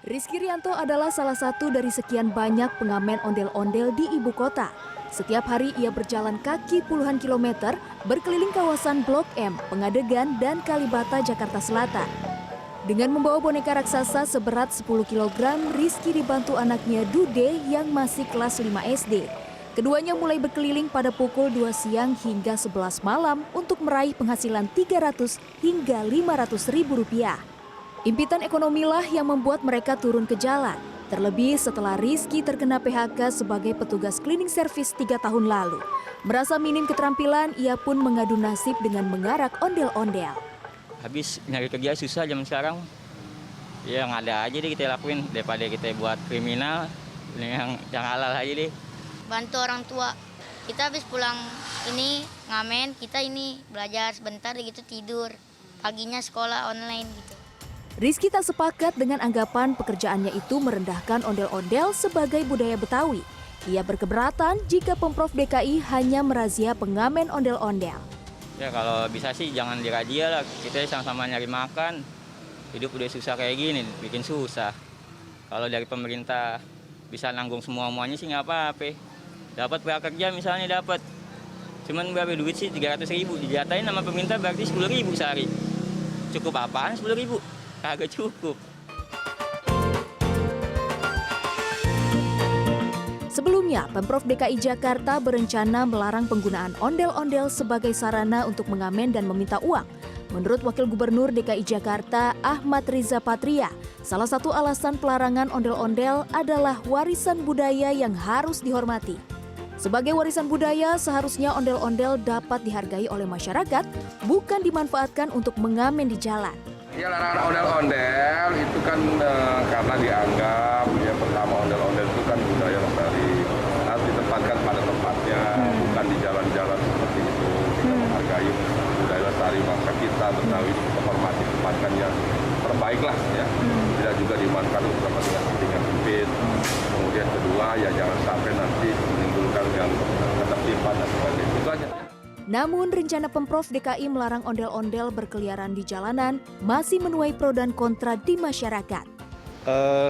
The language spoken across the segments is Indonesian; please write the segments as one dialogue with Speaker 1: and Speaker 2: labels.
Speaker 1: Rizky Rianto adalah salah satu dari sekian banyak pengamen ondel-ondel di ibu kota. Setiap hari ia berjalan kaki puluhan kilometer berkeliling kawasan Blok M, Pengadegan, dan Kalibata, Jakarta Selatan. Dengan membawa boneka raksasa seberat 10 kg, Rizky dibantu anaknya Dude yang masih kelas 5 SD. Keduanya mulai berkeliling pada pukul 2 siang hingga 11 malam untuk meraih penghasilan 300 hingga 500 ribu rupiah. Impitan ekonomilah yang membuat mereka turun ke jalan. Terlebih setelah Rizky terkena PHK sebagai petugas cleaning service 3 tahun lalu. Merasa minim keterampilan, ia pun mengadu nasib dengan mengarak ondel-ondel.
Speaker 2: Habis nyari kerja susah zaman sekarang. Ya yang ada aja deh kita lakuin daripada kita buat kriminal. Yang halal aja deh.
Speaker 3: Bantu orang tua. Kita habis pulang ini ngamen, kita ini belajar sebentar gitu tidur. Paginya sekolah online gitu.
Speaker 1: Rizky tak sepakat dengan anggapan pekerjaannya itu merendahkan ondel-ondel sebagai budaya Betawi. Ia berkeberatan jika Pemprov DKI hanya merazia pengamen ondel-ondel.
Speaker 2: Ya kalau bisa sih jangan dirazia lah, kita sama-sama nyari makan. Hidup udah susah kayak gini, bikin susah. Kalau dari pemerintah bisa nanggung semua-muanya sih nggak apa-apa. Dapat prakerja misalnya dapat. Cuman berapa duit sih 300 ribu, dijatain sama pemerintah berarti 10 ribu sehari. Cukup apaan 10 ribu? Kagak cukup.
Speaker 1: Sebelumnya, Pemprov DKI Jakarta berencana melarang penggunaan ondel-ondel sebagai sarana untuk mengamen dan meminta uang. Menurut Wakil Gubernur DKI Jakarta, Ahmad Riza Patria, salah satu alasan pelarangan ondel-ondel adalah warisan budaya yang harus dihormati. Sebagai warisan budaya, seharusnya ondel-ondel dapat dihargai oleh masyarakat, bukan dimanfaatkan untuk mengamen di jalan.
Speaker 4: Ya, larangan ondel-ondel itu kan karena dianggap ya pertama ondel-ondel itu kan budaya lestari, harus ditempatkan pada tempatnya, bukan di jalan-jalan seperti itu. Kita menghargai budaya lestari bangsa kita, Betawi, menghormati tempatkan yang terbaik lah ya. Tidak juga dimanfaatkan untuk kepentingan sempit. Kemudian kedua ya jangan sampai nanti menimbulkan yang ketertiban dan sebagainya. Itu aja.
Speaker 1: Namun rencana Pemprov DKI melarang ondel-ondel berkeliaran di jalanan masih menuai pro dan kontra di masyarakat.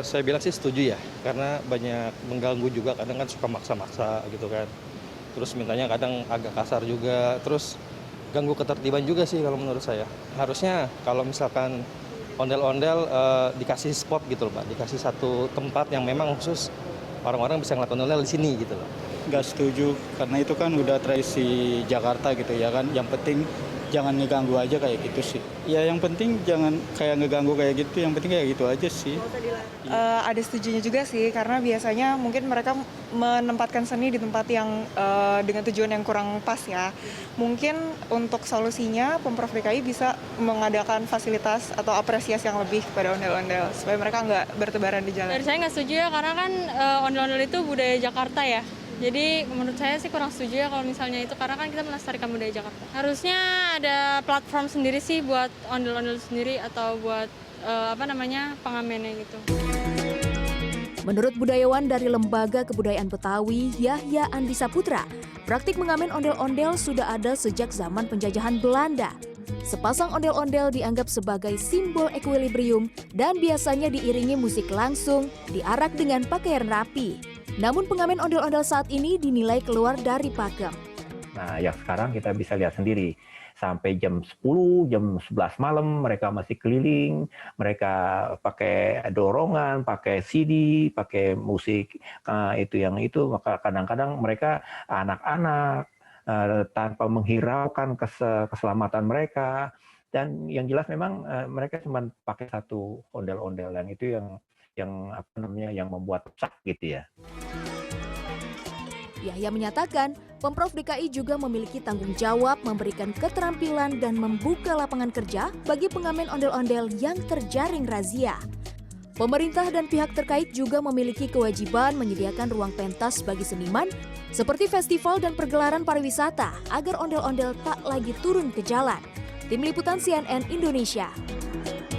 Speaker 5: Saya bilang sih setuju ya, karena banyak mengganggu juga, kadang kan suka maksa-maksa gitu kan. Terus mintanya kadang agak kasar juga, terus ganggu ketertiban juga sih kalau menurut saya. Harusnya kalau misalkan ondel-ondel dikasih spot gitu loh Pak, dikasih satu tempat yang memang khusus orang-orang bisa ngelakuin ondel di sini gitu loh.
Speaker 6: Nggak setuju, karena itu kan udah tradisi Jakarta gitu ya kan. Yang penting jangan ngeganggu aja kayak gitu sih. Ya yang penting jangan kayak ngeganggu kayak gitu, yang penting kayak gitu aja sih.
Speaker 7: Ada setujunya juga sih, karena biasanya mungkin mereka menempatkan seni di tempat yang dengan tujuan yang kurang pas ya. Mungkin untuk solusinya Pemprov DKI bisa mengadakan fasilitas atau apresiasi yang lebih kepada ondel-ondel, supaya mereka nggak bertebaran di jalan.
Speaker 8: Dari saya nggak setuju ya, karena kan ondel-ondel itu budaya Jakarta ya. Jadi menurut saya sih kurang setuju ya kalau misalnya itu, karena kan kita melestarikan budaya Jakarta. Harusnya ada platform sendiri sih buat ondel-ondel sendiri atau buat pengamennya gitu.
Speaker 1: Menurut budayawan dari Lembaga Kebudayaan Betawi, Yahya Andi Saputra, praktik mengamen ondel-ondel sudah ada sejak zaman penjajahan Belanda. Sepasang ondel-ondel dianggap sebagai simbol equilibrium dan biasanya diiringi musik langsung, diarak dengan pakaian rapi. Namun pengamen ondel-ondel saat ini dinilai keluar dari pakem.
Speaker 9: Nah, yang sekarang kita bisa lihat sendiri. Sampai jam 10, jam 11 malam mereka masih keliling. Mereka pakai dorongan, pakai CD, pakai musik itu. Maka kadang-kadang mereka anak-anak tanpa menghiraukan keselamatan mereka. Dan yang jelas memang mereka cuma pakai satu ondel-ondel, dan itu yang membuat rusak gitu ya.
Speaker 1: Yahya menyatakan, Pemprov DKI juga memiliki tanggung jawab memberikan keterampilan dan membuka lapangan kerja bagi pengamen ondel-ondel yang terjaring razia. Pemerintah dan pihak terkait juga memiliki kewajiban menyediakan ruang pentas bagi seniman, seperti festival dan pergelaran pariwisata, agar ondel-ondel tak lagi turun ke jalan. Tim Liputan CNN Indonesia.